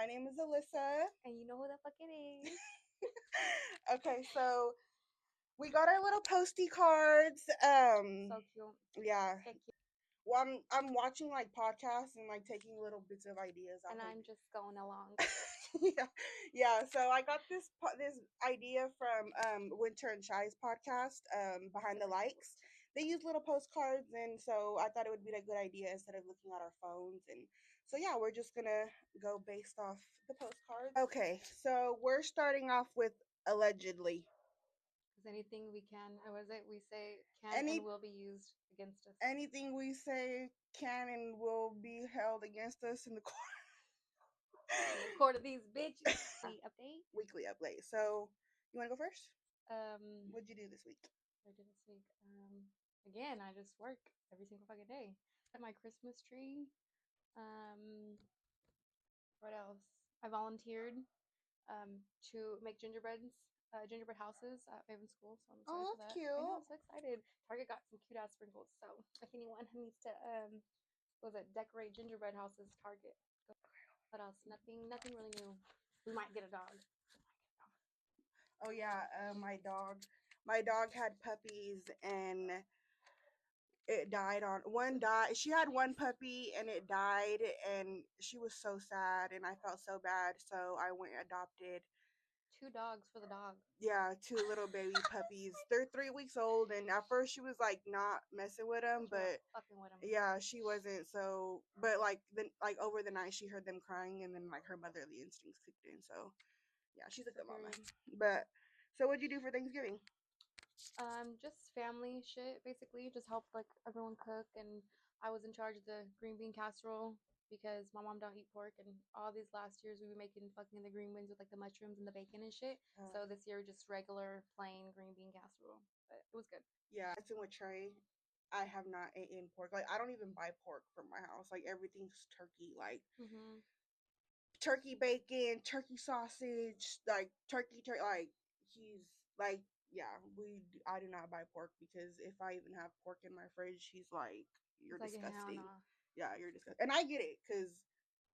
name is Alyssa. And you know who the fuck it is. Okay, so we got our little postie cards. So cute. Yeah. So cute. Well, I'm watching like podcasts and like taking little bits of ideas off. And I'm just going along. Yeah. So I got this idea from Winter and Shy's podcast, Behind the Likes. They use little postcards, and so I thought it would be a good idea instead of looking at our phones. And so yeah, we're just gonna go based off the postcards. Okay, so we're starting off with allegedly. Because anything we can, or was it we say can Any and will be used against us. anything we say can and will be held against us in the court. In the court of these bitches. Update. Weekly update. So you want to go first? Um, What'd you do this week? what I did this week. Again, I just work every single fucking day. At my Christmas tree. What else? I volunteered to make gingerbread houses at Faven School, so I'm excited Oh, for that. cute. I know, I'm so excited. Target got some cute ass sprinkles, so if anyone needs to decorate gingerbread houses, Target. What else? Nothing really new. We might get a dog. Oh yeah, my dog had puppies and it died on one died. She had one puppy and it died and she was so sad and I felt so bad, so I went and adopted 2 dogs for the dog. yeah, 2 little baby puppies. They're 3 weeks old, and at first she was like not messing with them, but Fucking with them. yeah, she wasn't. So, but like over the night, she heard them crying, and then like her motherly instincts kicked in. So, yeah, she's a good mama. But so, what'd you do for Thanksgiving? Just family shit, basically. Just helped like everyone cook, and I was in charge of the green bean casserole because my mom don't eat pork, and all these last years we were making fucking the green beans with like the mushrooms and the bacon and shit. So this year just regular plain green bean casserole, but it was good. Yeah, it's in with Trey. I have not eaten pork. Like I don't even buy pork from my house. Like everything's turkey. Like turkey bacon, turkey sausage, like like he's like yeah, I do not buy pork because if I even have pork in my fridge, he's like you're It's like, disgusting. hell nah. Yeah, you're disgusting. And I get it cuz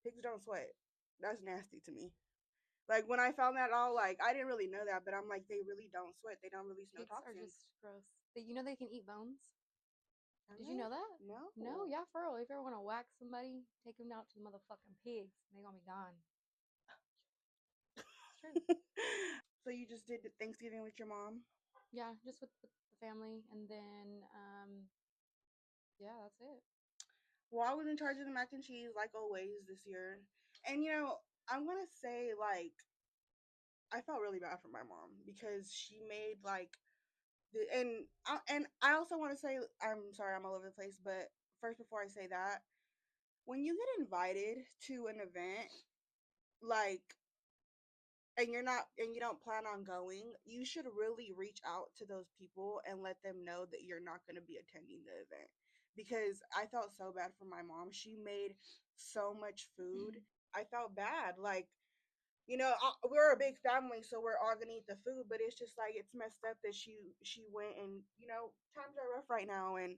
pigs don't sweat. That's nasty to me. Like when I found that all like I didn't really know that, but I'm like they really don't sweat. They don't release no Pigs are toxins. just gross. You know they can eat bones. Can Did you they? know that? No. No, yeah, for real. If you ever want to whack somebody, take them out to the motherfucking pigs. They gonna be gone. It's true. So you just did Thanksgiving with your mom? Yeah, just with the family, and then yeah, that's it. Well, I was in charge of the mac and cheese like always this year. And I'm gonna say like I felt really bad for my mom because she made like and I also want to say I'm sorry I'm all over the place, but first before I say that, when you get invited to an event like and you don't plan on going, you should really reach out to those people and let them know that you're not going to be attending the event because I felt so bad for my mom. She made so much food. I felt bad like we're a big family, so we're all gonna eat the food. But it's just like it's messed up that she went and times are rough right now, and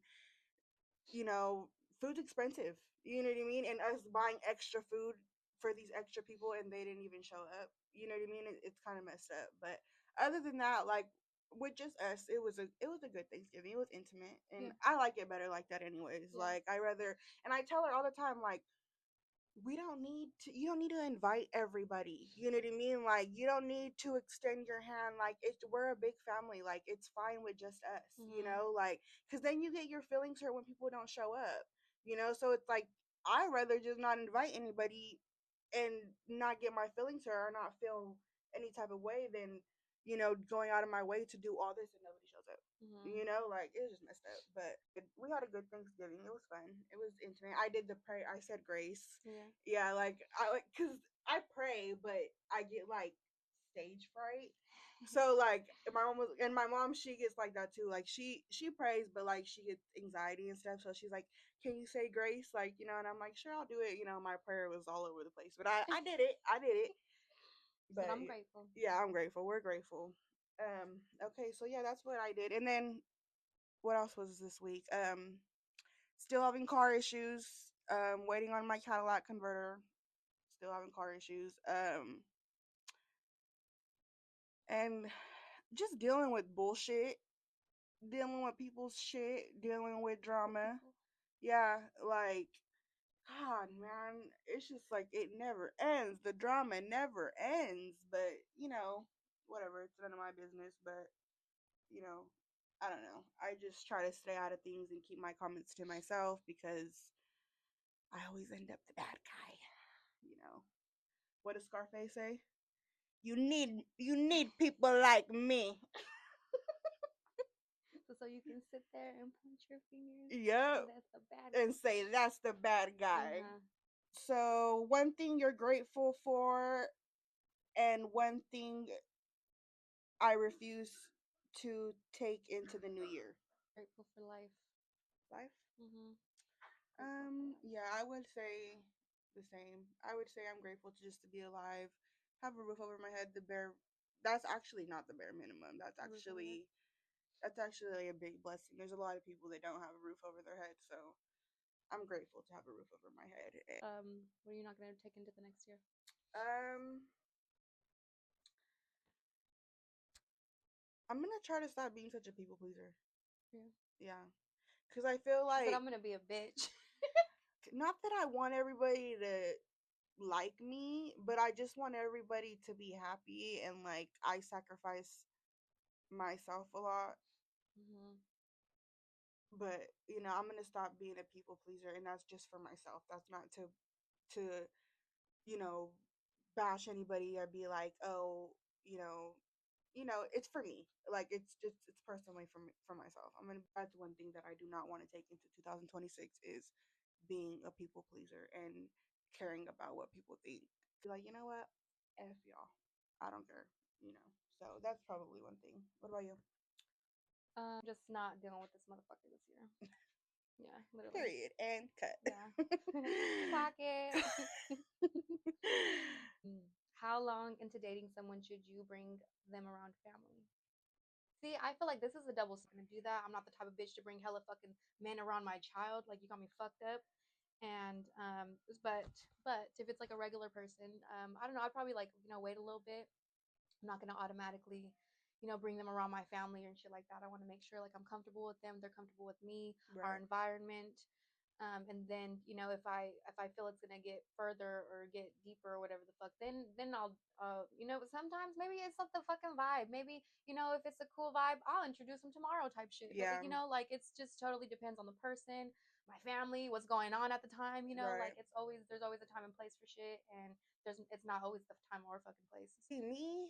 food's expensive. You know what I mean? And us buying extra food for these extra people, and they didn't even show up. You know what I mean? It's kind of messed up. But other than that, like with just us, it was a good Thanksgiving. It was intimate, and Yeah. I like it better like that, anyways. Yeah. Like I rather, and I tell her all the time, like we don't need to you don't need to invite everybody, you know what I mean, like you don't need to extend your hand, like we're a big family, like it's fine with just us, like because then you get your feelings hurt when people don't show up, so it's like I rather just not invite anybody and not get my feelings hurt or not feel any type of way than going out of my way to do all this and nobody shows up. Like it was just messed up. But we had a good Thanksgiving. It was fun. It was intimate. I did the pray. I said grace. Yeah, like cause I pray, but I get like stage fright. So like my mom she gets like that too. Like she prays, but like she gets anxiety and stuff. So she's like, "Can you say grace?" Like and I'm like, "Sure, I'll do it." My prayer was all over the place, but I did it. I did it. But I'm grateful. Yeah, I'm grateful. We're grateful. Okay, so yeah, that's what I did. And then what else was this week? Still having car issues. Waiting on my Cadillac converter. still having car issues. And just dealing with bullshit, dealing with people's shit, dealing with drama. People. Yeah, like God, man, it's just like it never ends. The drama never ends. But whatever. It's none of my business. But you know, I don't know. I just try to stay out of things and keep my comments to myself because I always end up the bad guy. You know, what does Scarface say? You need people like me. So you can sit there and punch your fingers and say Yep, that's the bad and say that's the bad guy. Uh-huh. So one thing you're grateful for, and one thing I refuse to take into the new year. Grateful for life. Life. Mm-hmm. Grateful for life. Yeah, I would say the same. I would say I'm grateful to just to be alive, have a roof over my head. The bare. That's actually not the bare minimum. That's A roof over your head. actually a big blessing. There's a lot of people that don't have a roof over their head, so I'm grateful to have a roof over my head. What are you not gonna take into the next year? Um, I'm gonna try to stop being such a people pleaser. Yeah. Yeah, because I feel She said like I'm gonna be a bitch. not that I want everybody to like me, but I just want everybody to be happy, and like I sacrifice myself a lot. Mm-hmm. But I'm gonna stop being a people pleaser, and that's just for myself. That's not to you know bash anybody or be like, oh, you know, it's for me. Like it's personally for myself. That's one thing that I do not want to take into 2026 is being a people pleaser and caring about what people think. Be like, you know what? F y'all. I don't care. You know. So that's probably one thing. What about you? Just not dealing with this motherfucker this year. Yeah, literally. Period and Yeah. cut. Clock it. How long into dating someone should you bring them around family? See, I feel like this is a double standard. Do that. I'm not the type of bitch to bring hella fucking men around my child. Like you got me fucked up. And but if it's like a regular person, I don't know. I'd probably like wait a little bit. I'm not gonna automatically, bring them around my family and shit like that. I want to make sure like I'm comfortable with them, they're comfortable with me, our Right. environment. And then if I feel it's gonna get further or get deeper or whatever the fuck, then I'll sometimes maybe it's like the fucking vibe. Maybe if it's a cool vibe, I'll introduce them tomorrow type shit. But Yeah. like it's just totally depends on the person, my family, what's going on at the time. Right. Like there's always a time and place for shit, and it's not always the time or fucking place. See me,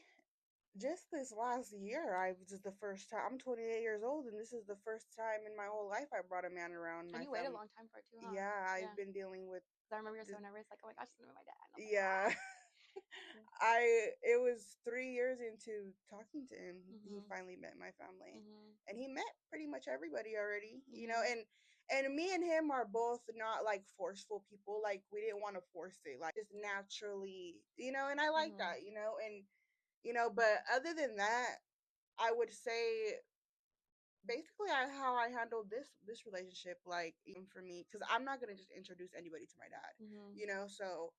just this last year, I was the first time. I'm 28 years old, and this is the first time in my whole life I brought a man around And my you wait a family. long time for it too, huh? Yeah, I've Yeah. been dealing with. 'Cause I remember you're so Just, nervous, like, oh my gosh, it's gonna be my dad. And I was like, yeah, ah. Yeah. it was 3 years into talking to him. He Mhm. finally met my family, Mhm. and he met pretty much everybody already. Mhm. And me and him are both not like forceful people. Like we didn't want to force it. Like just naturally, and I like Mhm. that. And but other than that, I would say basically how I handled this relationship, like even for me, because I'm not gonna just introduce anybody to my dad, Mhm. so.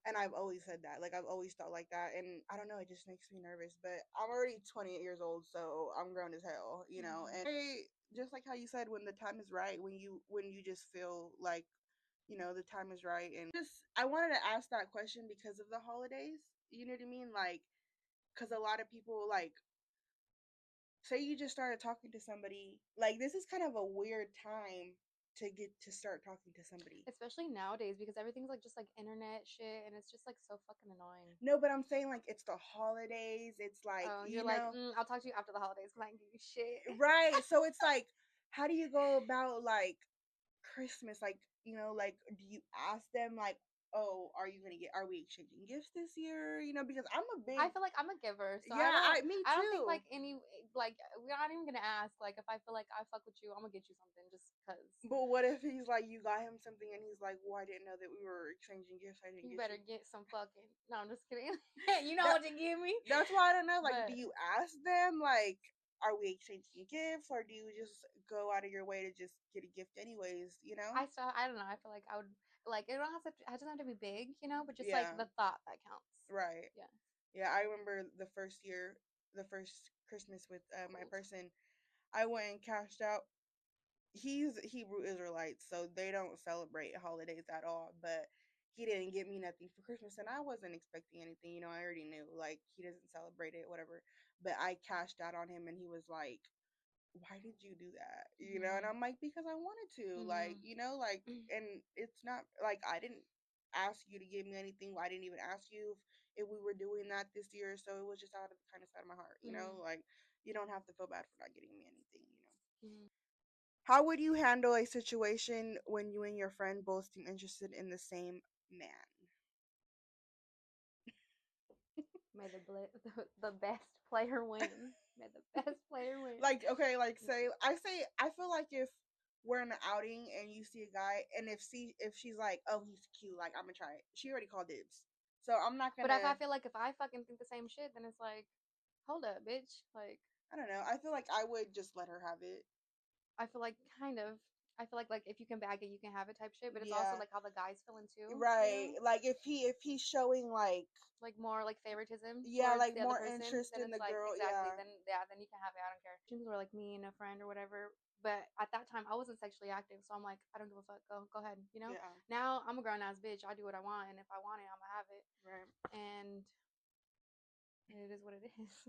And I've always said that, like I've always felt like that, and I don't know, it just makes me nervous. But I'm already 28 years old, so I'm grown as hell, Mhm. and just like how you said, when the time is right, when you just feel like the time is right. And just I wanted to ask that question because of the holidays. You know what I mean? Like, because a lot of people like say you just started talking to somebody, like this is kind of a weird time to get to start talking to somebody. Especially nowadays because everything's like just like internet shit, and it's just like so fucking annoying. No, but I'm saying like it's the holidays. It's like, Oh, you're like, I'll talk to you after the holidays because I can give you shit. right. So it's like, how do you go about like Christmas? Like, like do you ask them like, oh, are we exchanging gifts this year? Because I'm a I big, feel like I'm a giver, so yeah, me I don't think too. like any like we're not even gonna ask like if I feel like I fuck with you, I'm gonna get you something just cause. But what if he's like, you got him something, and he's like, well, I didn't know that we were exchanging gifts. I didn't You get better you. get some fucking. No, I'm just kidding. You know That what to give me, that's why I don't know. Like, do but you ask them like, are we exchanging gifts, or do you just go out of your way to just get a gift anyways? I don't know. I feel like I would. Like it don't have to. It doesn't have to be big, but just like Yeah, the thought that counts. right. Yeah. Yeah, I remember the first year, the first Christmas with my Cold. person, I went and cashed out. He's Hebrew Israelites, so they don't celebrate holidays at all. But he didn't get me nothing for Christmas, and I wasn't expecting anything. I already knew like he doesn't celebrate it, whatever. But I cashed out on him, and he was like, "Why did you do that?" And I'm like, "Because I wanted to." Like, Mhm. like, and it's not like I didn't ask you to give me anything. I didn't even ask you if we were doing that this year. So it was just out of the kindness out of my heart. Mhm. Like you don't have to feel bad for not getting me anything. Mhm. How would you handle a situation when you and your friend both seem interested in the same man? May the best player win. May the best player win. Like, okay, like say I feel like if we're in an outing and you see a guy and if she's like, oh, he's cute, like I'm gonna try it. She already called dibs. So I'm not But if I gonna feel like if I fucking think the same shit, then it's like, hold up, bitch. Like, I don't know. I feel like I would just let her have it. I feel like kind of. I feel like if you can bag it, you can have it type shit. But it's also Yeah. like how the guy's feeling too. Right. Like if he's showing like Like more like favoritism yeah, towards like the other more person, interest then in the it's like girl, exactly. yeah. Then yeah, then you can have it. I don't care. Things were like me and a friend or whatever. But at that time, I wasn't sexually active, so I'm like, I don't give a fuck. Go ahead. Yeah. Now I'm a grown ass bitch. I do what I want, and if I want it, I'm gonna have it. Right. And it is what it is.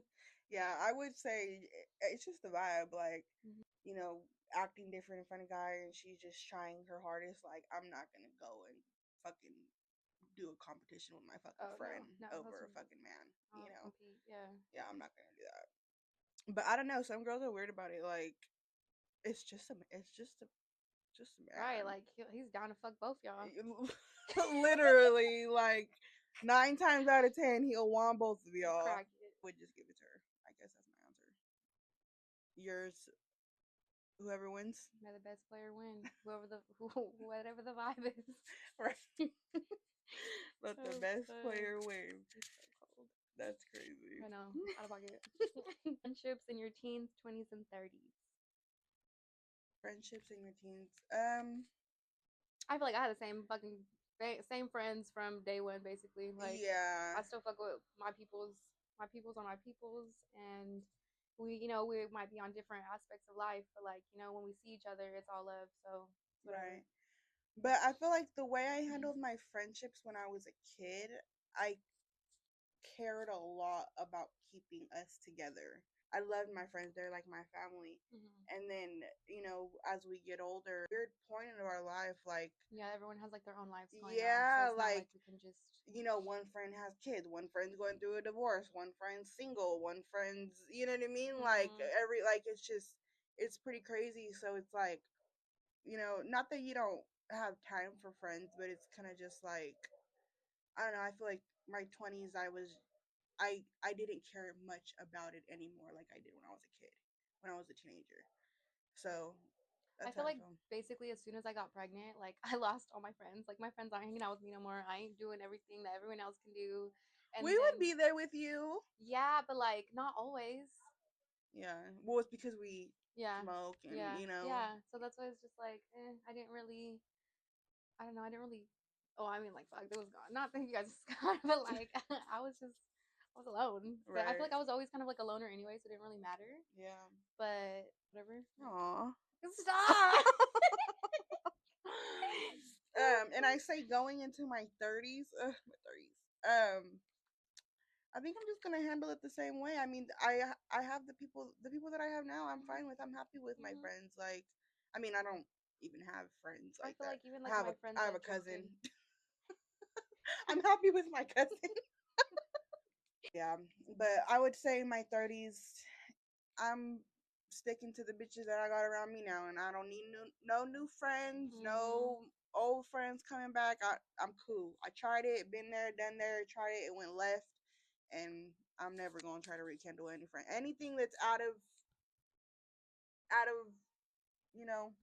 Yeah, I would say it's just the vibe, like, Mhm. you know, acting different in front of guy and she's just trying her hardest. Like, I'm not gonna go and fucking do a competition with my fucking Oh no, friend no, over a fucking man, I'll compete. Yeah. Yeah, I'm not gonna do that. But I don't know, some girls are weird about it. Like, it's just a Right, man. like he's down to fuck both y'all. Literally, like 9 times out of 10, he'll want both of y'all. Crack it. Would just give it to her. I guess that's my answer. Yours, whoever wins. May the best player win. Whatever the vibe is. Right. Let the Oh best fuck. player win. It's so cold. That's crazy. I know. Out of pocket. Friendships in your teens, 20s, and 30s. Friendships in your teens. I feel like I had the same fucking same friends from day one, basically. Like Yeah. I still fuck with my peoples on my peoples, and we might be on different aspects of life, but like when we see each other, it's all love. So it's whatever. Right. But I feel like the way I handled my friendships when I was a kid, I cared a lot about keeping us together. I loved my friends, they're like my family. Hmm. And then, as we get older, weird point in our life, like, Yeah, everyone has like their own lives going on, so yeah, it's not like, like we can just. one friend has kids, one friend's going through a divorce, one friend's single, one friend's, you know what I mean? Like, Hmm. it's pretty crazy. So it's like, not that you don't have time for friends, but it's kind of just like, I don't know. I feel like my 20s, I didn't care much about it anymore like I did when I was a kid, when I was a teenager. So I that's how feel I like feel. basically as soon as I got pregnant, like I lost all my friends. Like my friends aren't hanging out with me no more. I ain't doing everything that everyone else can do. We And would then be there with you. yeah, but like not always. Yeah. Well, it's because we Yeah. smoke and, Yeah. Yeah. So that's why it's just like, I didn't really I don't know, I didn't really oh, I mean like fuck, it was gone. Not that you guys was gone, but like I was alone. But I feel right. like I was always kind of like a loner anyway, so it didn't really matter. Yeah. But whatever. Like Aw. stop. And I say going into my 30s, my 30s. I think I'm just gonna handle it the same way. I mean, I have the people that I have now. I'm fine with. I'm happy with my Mhm. friends. Like, I mean, I don't even have friends I like feel that. like even I like have my a friends I have a that cousin. drifted. I'm happy with my cousin. Yeah, but I would say in my 30s, I'm sticking to the bitches that I got around me now, and I don't need no new friends, Mhm. no old friends coming back. I'm cool. I tried it, been there, done there, tried it, it went left, and I'm never gonna try to rekindle any friend. Anything that's out of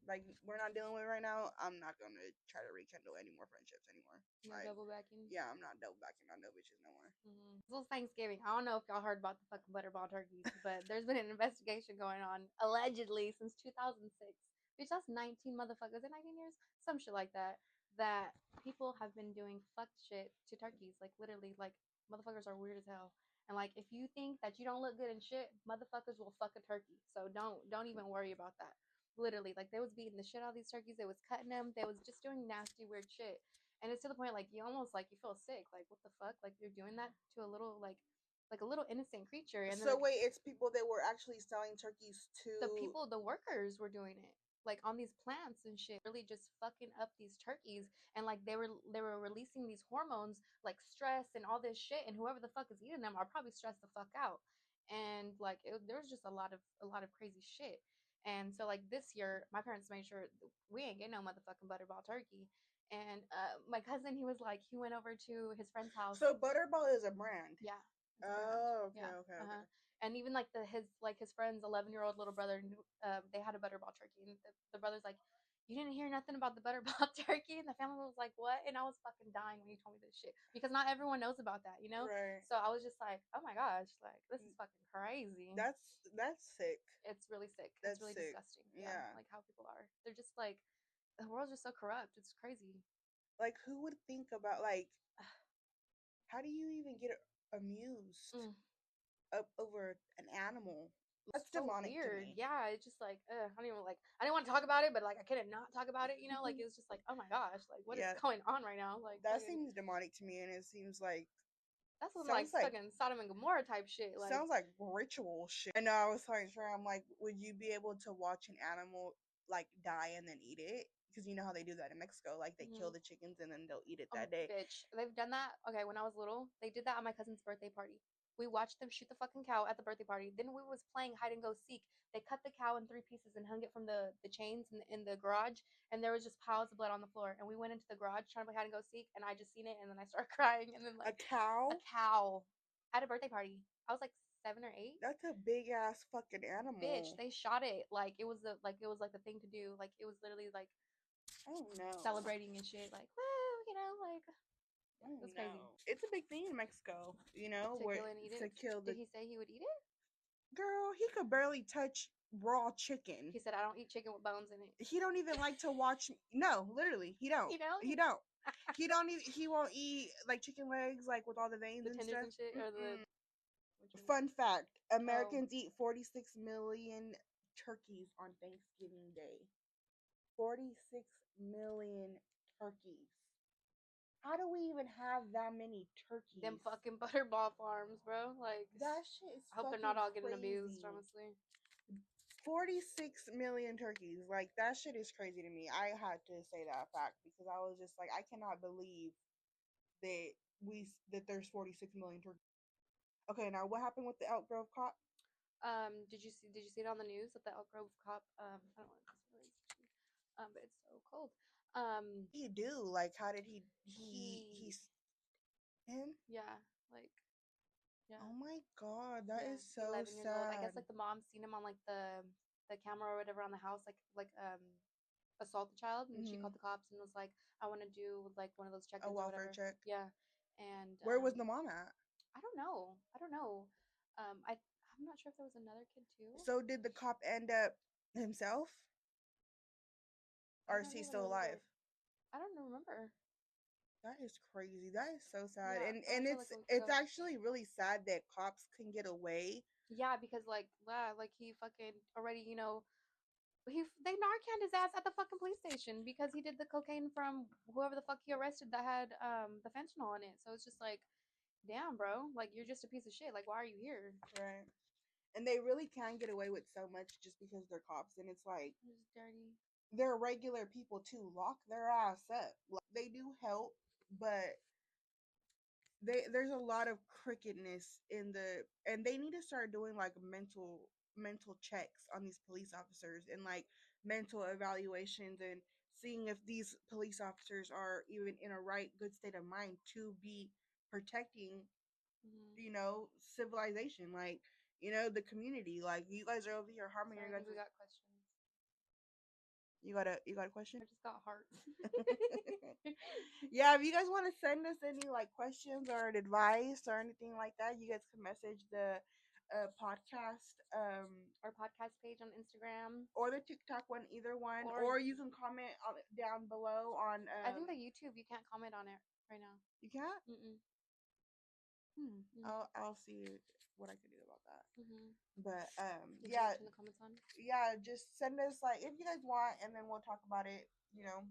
like we're not dealing with right now. I'm not gonna try to rekindle any more friendships anymore. No Like, double backing. yeah, I'm not double backing on no bitches no more. This was Thanksgiving. I don't know if y'all heard about the fucking butterball turkeys, but there's been an investigation going on allegedly since 2006. Bitch, that's 19 motherfuckers in 19 years, some shit like that. that people have been doing fuck shit to turkeys. Like literally, like motherfuckers are weird as hell. And like if you think that you don't look good in shit, motherfuckers will fuck a turkey. So don't even worry about that. Literally, like they was beating the shit out of these turkeys. They was cutting them. They was just doing nasty weird shit. And it's to the point like you almost like you feel sick. Like what the fuck? Like you're doing that to a little like a little innocent creature. And then So like wait, it's people that were actually selling turkeys the to. people, the workers were doing it like on these plants and shit, really just fucking up these turkeys. And like they were releasing these hormones like stress and all this shit, and whoever the fuck is eating them are probably stressed the fuck out. And like there was just a lot of crazy shit. And so like this year my parents made sure we ain't getting no motherfucking butterball turkey. And my cousin, he was like, he went over to his friend's house. So Butterball is a brand. Yeah, it's a brand. Oh, okay, Yeah. okay, Uh-huh. okay. And even like his friend's 11-year-old little brother, they had a butterball turkey, and the brother's like, "You didn't hear nothing about the butterball turkey?" And the family was like, "What?" And I was fucking dying when he told me this shit because not everyone knows about that, you know. Right. So I was just like, "Oh my gosh, like this is fucking crazy." That's sick. It's really sick. It's That's really sick. disgusting. Yeah, Yeah. like how people are. They're just like the world's just so corrupt. It's crazy. Like who would think about like how do you even get amused Mm. up over an animal? That's So demonic to weird. me. Yeah, it's just like I don't even like. I didn't want to talk about it, but like I couldn't not talk about it. You know, like it was just like, oh my gosh, like what is Yeah, going on right now? Like that fucking, seems demonic to me, and it seems like that's some like sounds like fucking Sodom and Gomorrah type shit. Like, sounds like ritual shit. I know. I was telling Trey, I'm like, would you be able to watch an animal like die and then eat it? Because you know how they do that in Mexico, like they kill mhm. the chickens and then they'll eat it that day. Bitch, they've done that. Okay, when I was little, they did that at my cousin's birthday party. We watched them shoot the fucking cow at the birthday party. Then we was playing hide and go seek. They cut the cow in three pieces and hung it from the chains in the garage. And there was just piles of blood on the floor. And we went into the garage trying to play hide and go seek. And I just seen it. And then I started crying. And then A like a cow? cow at a birthday party. I was like 7 or 8. That's a big ass fucking Bitch, animal. they shot it like it was like the thing to do. Like it was literally like Oh no. celebrating and shit. Like woo, like yeah, Oh it was no. crazy. It's a big thing in Mexico, you know, To where kill and eat to it. kill Did the he say he would eat it? girl. He could barely touch raw chicken. He said, "I don't eat chicken with bones in it." He don't even like to watch. No, literally, he don't. You know, He don't. He don't even. He won't eat like chicken legs, like with all the veins the and tenders stuff. and shit, or the Mm-mm. what you mean? Fun fact: Oh, Americans eat 46 million turkeys on Thanksgiving Day. 46 million turkeys. How do we even have that many them turkeys? fucking butterball farms, bro. Like, That shit is I hope they're not fucking all getting abused. crazy. Honestly, 46 million turkeys. Like, that shit is crazy to me. I had to say that fact because I was just like, I cannot believe that that there's 46 million turkeys. Okay, now what happened with the Elk Grove cop? did you see it on the news that the Elk Grove cop? I don't want this really, but it's so cold. What did he do? Like, how did He, him? yeah, like, yeah. Oh my god, that Yeah, is so 11 years old. I sad. guess like the mom seen him on like the camera or whatever on the house, like assault the child, and she called Hmm. the cops and was like, I want to do like one of those A check-ins or welfare whatever. check. Yeah, and Where was the mom at? I don't know. I don't know. I'm not sure if there was another kid too. So did the cop end up himself, I or is don't he even still alive? remember. I don't remember. That is crazy. That is so sad. Yeah, I And watched it like a week it's ago. actually really sad that cops can get away. Yeah, because like yeah, like he fucking already they Narcaned his ass at the fucking police station because he did the cocaine from whoever the fuck he arrested that had the fentanyl in it. So it's just like, damn, bro, like you're just a piece of shit. Like, why are you here? Right. And they really can get away with so much just because they're cops. And it's like You're just dirty. they're regular people too. Lock their ass up. Like, they do help, but there's a lot of crookedness in the, and they need to start doing like mental checks on these police officers and like mental evaluations and seeing if these police officers are even in a right good state of mind to be protecting, Mm-hmm. you know, civilization, like, you know, the community. Like, you guys are over here harming Sorry, your I guys. think we got questions. You got a question? I just got hearts. Yeah, if you guys want to send us any like questions or advice or anything like that, you guys can message the podcast Our podcast page on Instagram. or the TikTok one, either one, or you can comment on down below on. I think the YouTube you can't comment on it right now. You can't. Mm-mm. I'll see what I can do about that. Mm-hmm. But Did yeah, you turn the comments on? yeah, just send us like if you guys want, and then we'll talk about it. You know,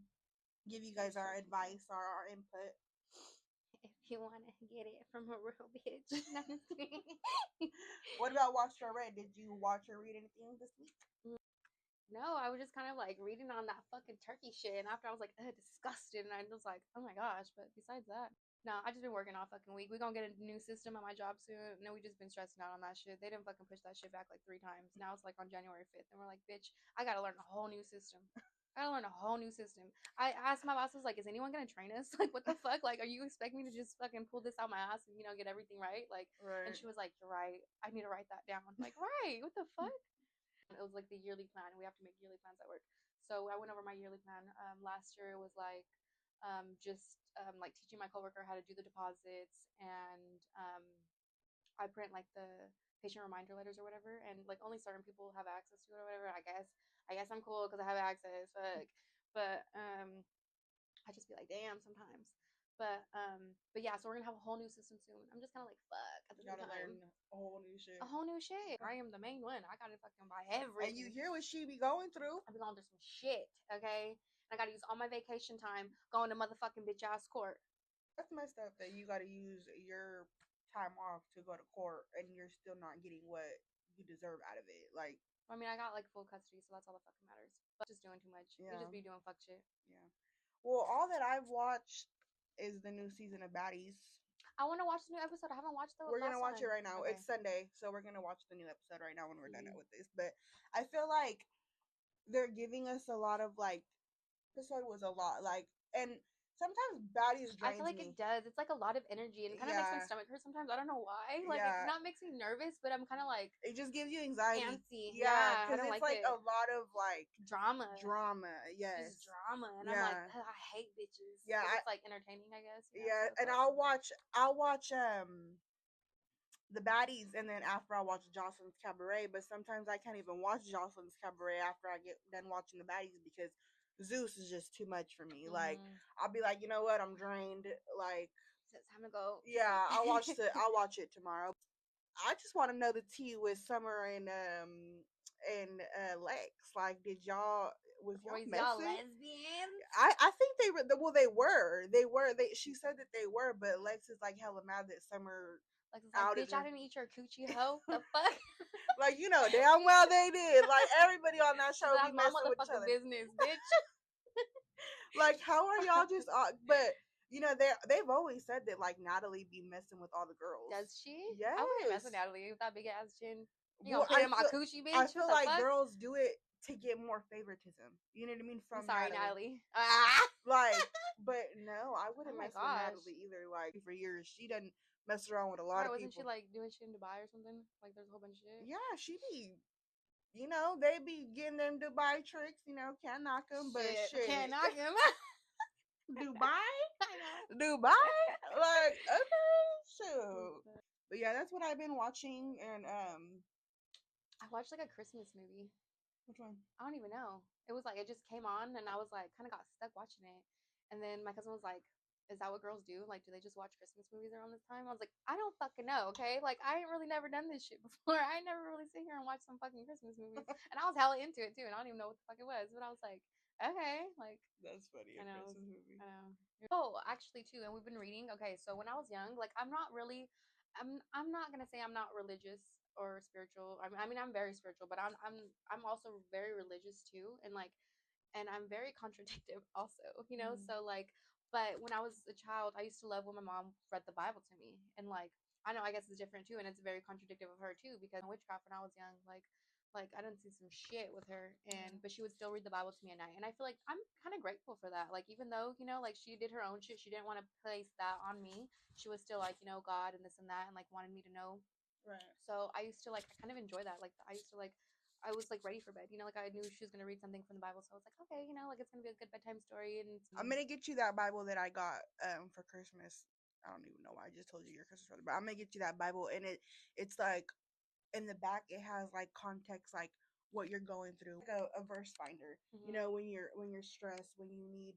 give you guys our advice or our input. If you want to get it from a real bitch. No, I'm just kidding. What about watch or read? Did you watch or read anything this week? No, I was just kind of like reading on that fucking turkey shit, and after I was like, disgusted, and I was like, oh my gosh. But besides that, no, I just been working all fucking week. We gonna get a new system at my job soon. No, we just been stressing out on that shit. They didn't fucking push that shit back like 3 times. Now it's like on January 5th, and we're like, bitch, I gotta learn a whole new system. I gotta learn a whole new system. I asked my boss, I was like, is anyone gonna train us? Like, what the fuck? Like, are you expecting me to just fucking pull this out my ass and get everything right? Like, and Right. she was like, you're right. I need to write that down. I'm like, right? What the fuck? It was like the yearly plan. We have to make yearly plans at work. So I went over my yearly plan. Last year it was like just like teaching my coworker how to do the deposits, and I print like the patient reminder letters or whatever, and like only certain people have access to it or whatever. I guess I'm cool because I have access. Fuck. But I just be like, damn, sometimes. But yeah, so we're gonna have a whole new system soon. I'm just kind of like, fuck. At the You same gotta time, learn a whole new shit. a whole new shit. I am the main one. I gotta fucking buy And everything. you hear what she be going through. I be going through some shit, okay? And I gotta use all my vacation time going to motherfucking bitch ass court. That's messed up that you gotta use your time off to go to court and you're still not getting what you deserve out of it. Like, I mean, I got like full custody, so that's all that fucking matters. But just doing too much. We yeah, just be doing fuck shit. yeah. Well, all that I've watched is the new season of Baddies. I want to watch the new episode. I haven't watched the We're last gonna watch one. it right now. Okay. It's Sunday, so we're gonna watch the new episode right now when we're done with this. But I feel like they're giving us a lot of like episode was a lot like, and sometimes Baddies I drains feel like me. it does. It's like a lot of energy and it kind of makes my Yeah, stomach hurt sometimes. I don't know why. Like, it yeah. not makes me nervous, but I'm kind of like It just gives you anxiety. antsy. Yeah, Yeah, I because don't it's like like it. a lot of like Drama. Yes. Just drama, and I'm like, Yeah. I hate bitches. Yeah. But it's like entertaining, I guess. Yeah, So and like, I'll watch the Baddies, and then after I watch Jocelyn's Cabaret. But sometimes I can't even watch Jocelyn's Cabaret after I get done watching the Baddies because Zeus is just too much for me. Like, I'll be like, you know what, I'm drained. Like, it's time to go. yeah, I'll watch it tomorrow. I just want to know the tea with Summer and Lex. Like, did y'all was y'all Was y'all messing? lesbians? I think they were. Well, they were. She said that they were, but Lex is like hella mad that Summer Like, it's like, outed bitch, I her. didn't eat your coochie hoe. The fuck? Like, you know damn well they did. Like, everybody on that show That's be my messing with each motherfucking other. business, bitch. Like, how are y'all just? But you know they've always said that like Natalie be messing with all the girls. Does she? Yes. I wouldn't mess with Natalie with that big ass chin. You Well, gonna put it in my coochie, bitch? I feel What the like fuck? girls do it to get more favoritism. You know what I mean? From I'm sorry, Natalie. Natalie. Like, but no, I wouldn't Oh my mess with gosh. Natalie either. Like, for years, she doesn't mess around with a lot Why of wasn't she people. like doing shit in Dubai or something? Like, there's a whole bunch of shit. Yeah, she be. You know, they be getting them Dubai tricks. You know, can't knock them, but shit. Can't knock him. Dubai, I know. Dubai. Like, okay, shoot. But yeah, that's what I've been watching, and I watched like a Christmas movie. which one? I don't even know. It was like it just came on, and I was like, kind of got stuck watching it. And then my cousin was like, "Is that what girls do? Like, do they just watch Christmas movies around this time?" I was like, "I don't fucking know. Okay, like I ain't really never done this shit before. I ain't never really sit here and watch some fucking Christmas movies." And I was hella into it too, and I don't even know what the fuck it was, but I was like, "Okay, like." That's funny. I know. Christmas movie. I know. Oh, actually, too, and we've been reading. Okay, so when I was young, like I'm not really, I'm not gonna say I'm not religious or spiritual. I mean, I'm very spiritual, but I'm also very religious too, and like, and I'm very contradictive also. So like, but when I was a child, I used to love when my mom read the Bible to me, and like, I know, I guess it's different too, and it's very contradictive of her too because witchcraft when I was young, like I didn't see some shit with her, and but she would still read the Bible to me at night, and I feel like I'm kind of grateful for that. Like even though like she did her own shit, she didn't want to place that on me. She was still like God and this and that, and like wanted me to know. Right. So I used to like I kind of enjoy that. Like I used to like I was like ready for bed. Like I knew she was gonna read something from the Bible, so I was like, okay, like it's gonna be a good bedtime story. And I'm gonna get you that Bible that I got for Christmas. I don't even know why I just told you your Christmas present, but I'm gonna get you that Bible, and it's like in the back it has like context, like what you're going through, like a verse finder, you Mhm. know, when you're stressed, when you need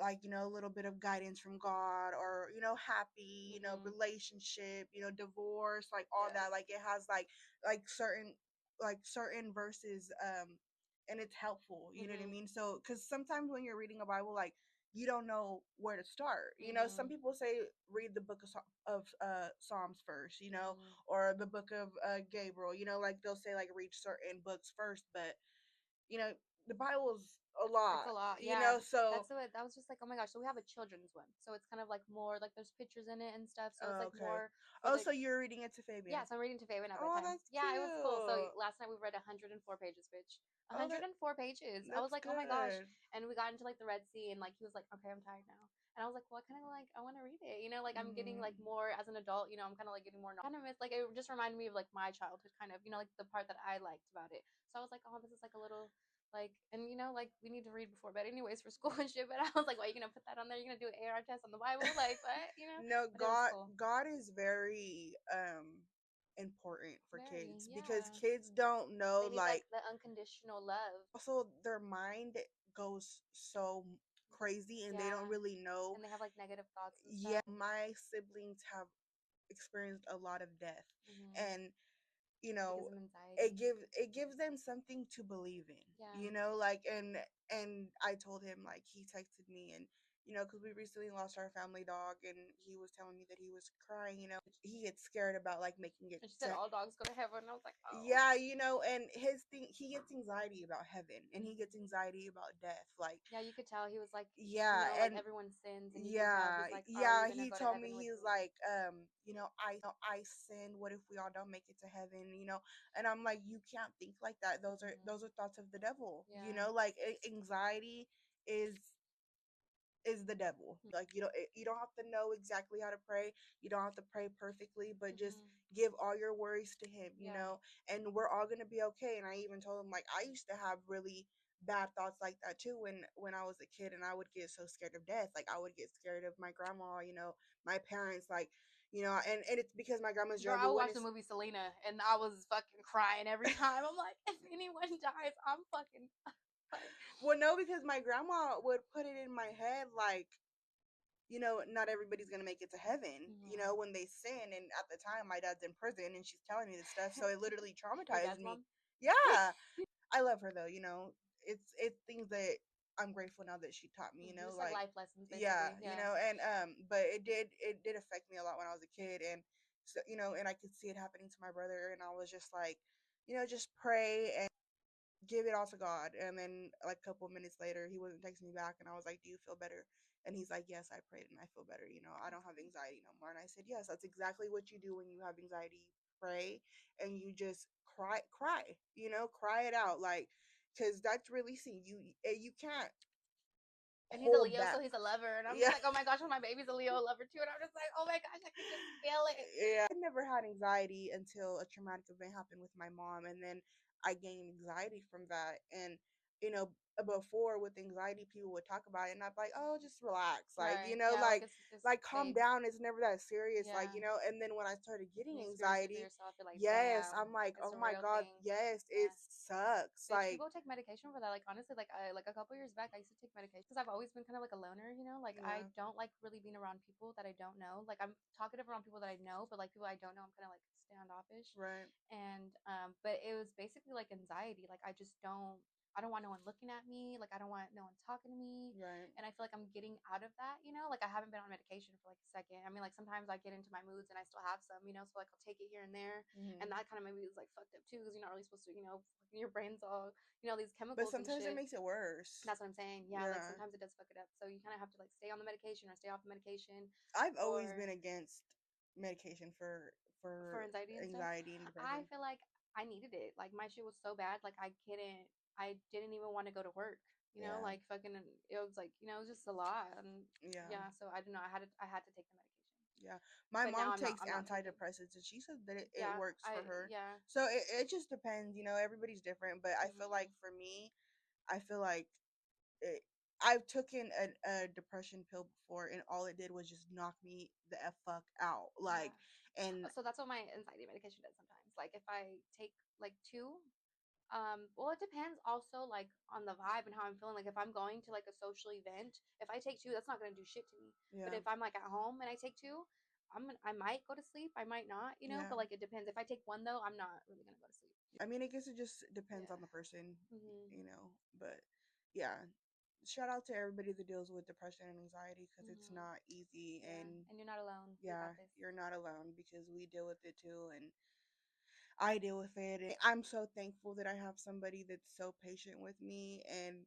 like, you know, a little bit of guidance from God, or, you know, happy, you know, Mhm. relationship, you know, divorce, like all that. Yes. Like it has like certain, like certain verses, and it's helpful, you know what I Mhm. mean? So because sometimes when you're reading a Bible, like, you don't know where to start, you know. Some Mhm. people say read the book of Psalms first, you know, Mhm. or the book of Gabriel, you know, like they'll say like read certain books first, but you know, the Bible's a It's lot, a lot, you yeah. know. So That's what I was just like, oh my gosh. So we have a children's one, so it's kind of like more like there's pictures in it and stuff. So it's like okay. more for Oh, the so you're reading it to Fabian? yeah. So I'm reading to Fabian at Oh, bedtime. that's Yeah, it was cool. So cute. last night we read 104 pages, bitch. Oh, 104 pages. I was that's like, oh my gosh. good. And we got into like the Red Sea, and like he was like, okay, I'm tired now. And I was like, well, I kind of like I want to read it. You know, like I'm getting like Hmm. more as an adult. You know, I'm kind of like getting more kind of miss like it just reminded me of like my childhood, kind of. You know, like the part that I liked about it. So I was like, oh, this is like a little like, and you know, like we need to read before bed anyways for school and shit. But I was like, why are you gonna put that on there? You're gonna do an AR test on the Bible, like what? You know? No, But it was cool. God is very important for Very, kids, because yeah. kids don't know, They need like, like the unconditional love. also their mind goes so crazy and they don't Yeah. really know. And they have like negative thoughts and Yeah, stuff. my siblings have experienced a lot of death, Hmm. and you It know, gives them anxiety. it gives them something to believe in, Yeah. you know, like. And I told him, like, he texted me, and you know, because we recently lost our family dog, and he was telling me that he was crying, you know, he gets scared about like making it And she said to. all dogs go to heaven. And I was like, oh. Yeah, you know, and his thing, he gets anxiety about heaven, and he gets Hmm. anxiety about death, like. Yeah, you could tell he was like, you Yeah, know, like and everyone sins, and you can tell yeah, he's like, are you yeah, gonna he go to told me, heaven with he was me? like, you know, I sinned, what if we all don't make it to heaven, you know. And I'm like, you can't think like that, those are Hmm. thoughts of the devil, you Yeah. know, like anxiety is the devil. Like, you don't have to know exactly how to pray. You don't have to pray perfectly, but just Hmm. give all your worries to him, you Yeah. know, and we're all going to be okay. And I even told him, like, I used to have really bad thoughts like that too when I was a kid, and I would get so scared of death. Like, I would get scared of my grandma, you know, my parents, like, you know, and it's because my grandma's Girl, I Jehovah would watch the Witness. movie Selena, and I was fucking crying every time. I'm like, if anyone dies, I'm fucking like, Well, no, because my grandma would put it in my head, like, you know, not everybody's gonna make it to heaven, you know, mm-hmm. when they sin. And at the time, my dad's in prison, and she's telling me this stuff, so it literally Your traumatized dad's me. mom. Yeah, I love her though. You know, it's things that I'm grateful now that she taught me. You know, Just like like, life lessons, yeah, basically. you Yeah. know, and but it did affect me a lot when I was a kid, and so, you know, and I could see it happening to my brother, and I was just like, you know, just pray and give it all to God. And then like a couple minutes later, he wasn't texting me back, and I was like, "Do you feel better?" And he's like, "Yes, I prayed and I feel better. You know, I don't have anxiety no more." And I said, "Yes, that's exactly what you do when you have anxiety. You pray and you just cry. You know, cry it out, like, because that's releasing you. You can't And he's a hold Leo, so back." he's a lover. And I'm just Yeah. like, oh my gosh, my baby's a Leo lover too. And I'm just like, oh my gosh, I can just feel it. Yeah, I never had anxiety until a traumatic event happened with my mom, and then I gained anxiety from that. And you know, before with anxiety, people would talk about it, and I'd be like, "Oh, just relax, like, you Right. know, Yeah, it's like calm fades. down. It's never that serious, like, Yeah. you know." And then when I started And getting you experience it for anxiety, yourself. You're like, yes, damn, I'm like, it's "Oh a my real god, thing. yes, it Yeah. sucks." Bitch, Like, people take medication for that. Like honestly, like a couple years back, I used to take medication because I've always been kind of like a loner. You know, like I yeah, don't like really being around people that I don't know. Like I'm talkative around people that I know, but like people I don't know, I'm kind of like standoffish. right, And but it was basically like anxiety. Like I don't want no one looking at me. Like I don't want no one talking to me. right, And I feel like I'm getting out of that. You know, like I haven't been on medication for like a second. I mean, like sometimes I get into my moods and I still have some. You know, so like I'll take it here and there, and hmm that kind of maybe is like fucked up too because you're not really supposed to. You know, your brain's all these but chemicals and sometimes it shit. makes it worse. That's what I'm saying. Yeah, like Yeah, sometimes it does fuck it up. So you kind of have to like stay on the medication or stay off the medication, I've always or been against medication for for anxiety and stuff. anxiety and I depression. feel like I needed it. Like my shit was so bad. Like I didn't even want to go to work. You know, Yeah, like fucking. It was like it was just a lot. And yeah, yeah, so I don't know. I had to take the medication. yeah. My But now mom takes I'm not taking. antidepressants, and she said that it Yeah, works for her. yeah. So it just depends, you know, everybody's different. But I feel like Mhm. for me, I feel like it. I've taken a depression pill before, and all it did was just knock me the f fuck out. Like, Yeah. and So that's what my anxiety medication does sometimes. Like if I take like two, well, it depends also like on the vibe and how I'm feeling. Like if I'm going to like a social event, if I take two, that's not gonna do shit to me. But yeah, if I'm like at home and I take two, I might go to sleep. I might not, you know. yeah. But like it depends. If I take one though, I'm not really gonna go to sleep. I mean, I guess it just depends Yeah. on the person, Mhm. you know. But yeah, shout out to everybody that deals with depression and anxiety because it's Mhm. not easy. Yeah. And And you're not alone. We yeah, got this. you're not alone because we deal with it too, and I deal with it. And I'm so thankful that I have somebody that's so patient with me, and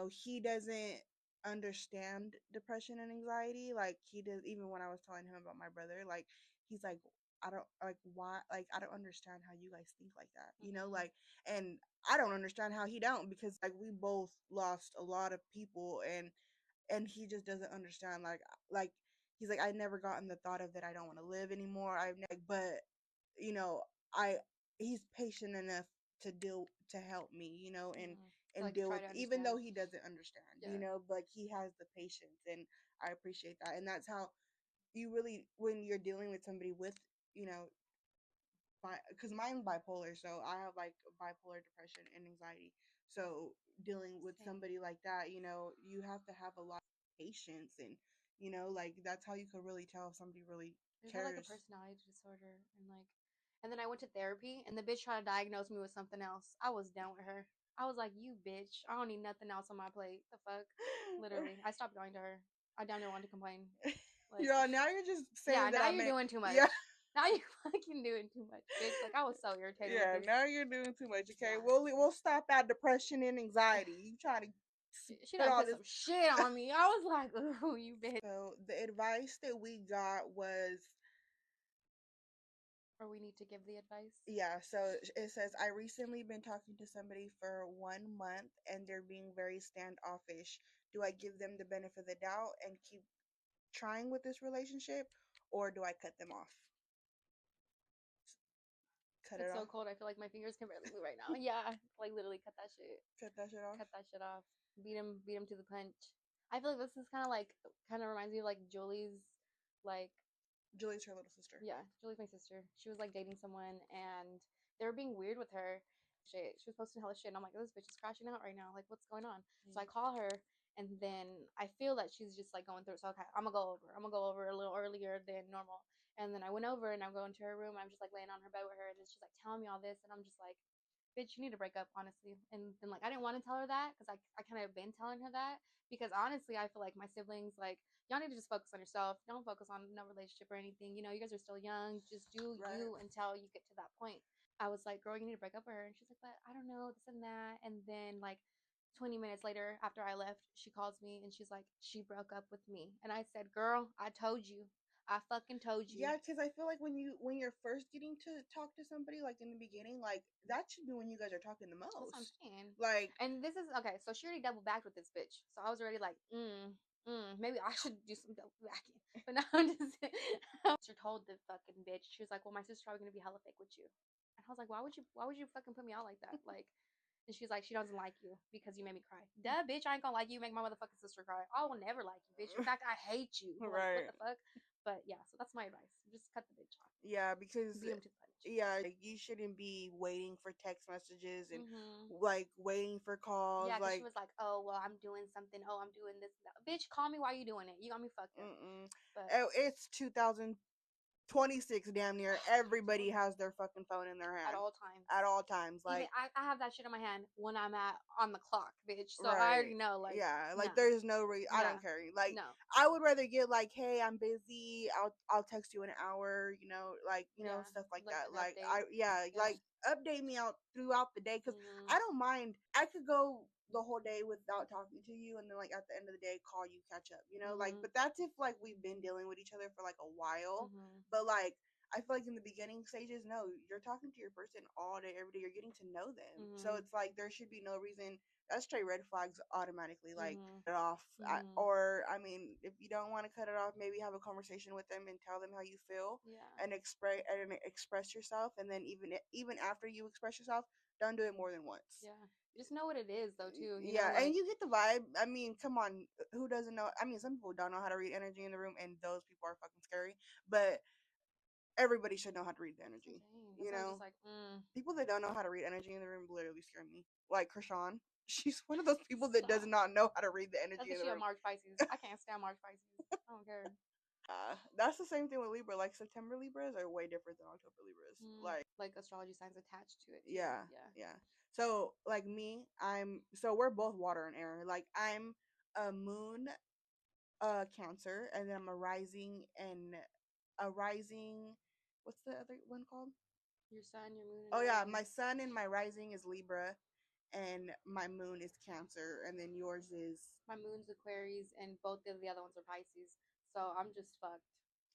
he doesn't understand depression and anxiety like he does. Even when I was telling him about my brother, like he's like, I don't like why, like I don't understand how you guys think like that, Mhm. like, and I don't understand how he don't, because like we both lost a lot of people, and he just doesn't understand, like he's like, I never gotten the thought of that I don't want to live anymore. I've never, but you know I he's patient enough to help me, and Mhm. To and like deal try with, to even understand. though he doesn't understand, Yeah. but he has the patience, and I appreciate that. And that's how you really, when you're dealing with somebody with, you know because mine's bipolar, so I have like bipolar depression and anxiety. So dealing with Same. somebody like that, you have to have a lot of patience, and like that's how you could really tell if somebody really I just have like a cares. personality disorder and like and then I went to therapy and the bitch tried to diagnose me with something else. I was done with her. I was like, you bitch, I don't need nothing else on my plate. The fuck? Literally. I stopped going to her. I down there wanted to complain. Like Yeah, now you're just yeah, saying that now I you're meant, doing too yeah. much. Now you're fucking doing too much, bitch. Like I was so irritated with Yeah, this. now you're doing too much. Okay, Yeah. we'll stop at depression and anxiety. You trying to She put done all put this. some shit on me. I was like, ooh, you bitch. So the advice that we got was, Or we need to give the advice. yeah. So it says, I recently been talking to somebody for 1 month, and they're being very standoffish. Do I give them the benefit of the doubt and keep trying with this relationship, or do I cut them off? Cut it It's so off. cold. I feel like my fingers can barely move right now. Yeah, like literally cut that shit. Cut that shit off. Cut that shit off. Beat him to the punch. I feel like this is kind of reminds me of like Julie's, like Julie's her little sister. yeah, Julie's my sister. She was like dating someone and they were being weird with her. Shit, she was posting hella shit, and I'm like, this bitch is crashing out right now. Like, what's going on? So I call her, and then I feel that she's just like going through it. So okay, I'm gonna go over. I'm gonna go over a little earlier than normal. And then I went over and I'm going to her room. I'm just like laying on her bed with her, and then she's like telling me all this, and I'm just like, bitch, you need to break up, honestly. And then like I didn't want to tell her that because I kind of been telling her that because honestly I feel like my siblings like y'all need to just focus on yourself. Don't focus on no relationship or anything. You know, you guys are still young. Just do Right. you until you get to that point. I was like, girl, you need to break up with her. And she's like, but I don't know, this and that. And then like 20 minutes later, after I left, she calls me and she's like, she broke up with me. And I said, girl, I told you. I fucking told you. Yeah, because I feel like when you're first getting to talk to somebody, like in the beginning, like that should be when you guys are talking the That's what I'm most. saying. Like, And this is okay. So she already double backed with this bitch. So I was already like, maybe I should do some double backing. But now I'm just. Sister told the fucking bitch. She was like, well, my sister's probably gonna be hella fake with you. And I was like, why would you fucking put me out like that? Like, and she's like, she doesn't like you because you made me cry. Duh, bitch, I ain't gonna like you. Make my motherfucking sister cry. I will never like you, bitch. In fact, I hate you. Like, what right. the fuck? But yeah, so that's my advice. Just cut the bitch off. Yeah, because Beat him to the punch. yeah, like you shouldn't be waiting for text messages and Mm-hmm. like waiting for calls. Yeah, because she Like, was like, "Oh, well, I'm doing something. Oh, I'm doing this. And that." Bitch, call me while you doing it. You got me fucked up. mm-mm. But Oh, it's 2026, damn near. Everybody has their fucking phone in their at hand all times, at all times. even Like, I have that shit in my hand when I'm at on the clock, bitch. So I right. already know, like, Yeah, no, like there's no I yeah, don't care. Like, no, I would rather get like, hey, I'm busy. I'll text you in an hour, like, yeah, stuff like like that. an Like, update. yeah, Yeah. like update me out throughout the day, cuz Mhm. I don't mind. I could go the whole day without talking to you, and then like at the end of the day call you, catch up, like, Mhm. but that's if like we've been dealing with each other for like a while. Mhm. But like, I feel like in the beginning stages, no, you're talking to your person all day, every day. You're getting to know them, so Mhm. it's like there should be no reason. That's straight red flags automatically. Like Mhm. cut it off, Mhm. or I mean, if you don't want to cut it off, maybe have a conversation with them and tell them how you feel Yeah. and express yourself. And then even after you express yourself, don't do it more than once. Yeah. Just know what it is though too, you know, Yeah, like and you get the vibe. I mean, come on, who doesn't know? I mean, some people don't know how to read energy in the room, and those people are fucking scary. But everybody should know how to read the so energy. dang. You That's why I was know, just like, people that don't know how to read energy in the room literally scare me. Like Krishan, she's one of those people that does stop. not know how to read the That's energy in because the she a room. March Pisces. I can't stand March Pisces. I don't care. That's the same thing with Libra. Like September Libras are way different than October Libras. Like Like astrology signs attached to it too. yeah, Yeah. yeah. So like me, so we're both water and air. Like I'm a moon Cancer, and then I'm a rising. What's the other one called? Your sun, your moon, and Oh yeah, rising. my sun and my rising is Libra, and my moon is Cancer, and then yours is. My moon's Aquarius, and both of the other ones are Pisces. So I'm just fucked.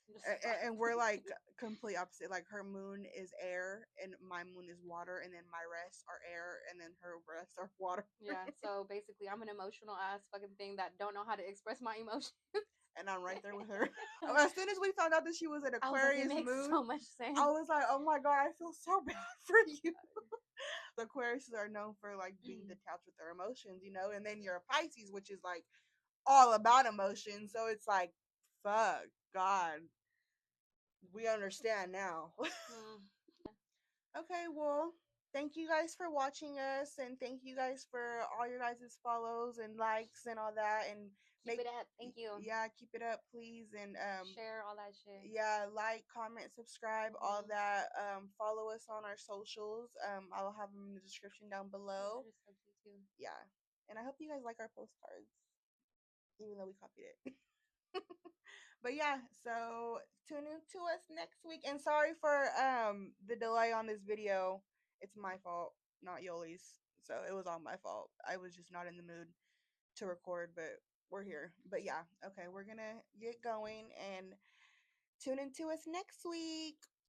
I'm just And fucked. we're like complete opposite. Like her moon is air, and my moon is water, and then my rests are air, and then her rests are water. Yeah. So basically, I'm an emotional ass fucking thing that don't know how to express my emotions. And I'm right there with her. As soon as we found out that she was an I was like, it Aquarius makes moon, so much sense. I was like, oh my god, I feel so bad for you. The Aquarius are known for like being detached with their emotions, and then you're a Pisces, which is like all about emotion. So it's like, fuck, God, we understand now. Mm. Okay, well, thank you guys for watching us, and thank you guys for all your guys' follows and likes and all that, and Keep make it up. Thank you. yeah, keep it up, please, and Share all that shit. yeah, like, comment, subscribe, all Mm-hmm. that. Follow us on our socials. I'll have them in the description down Yeah, below. they're just so cute too. Yeah, and I hope you guys like our postcards, even though we copied it. But yeah, so tune in to us next week. And sorry for the delay on this video. It's my fault, not Yoli's. So it was all my fault. I was just not in the mood to record, but we're here. But yeah, okay, we're gonna get going and tune in to us next week.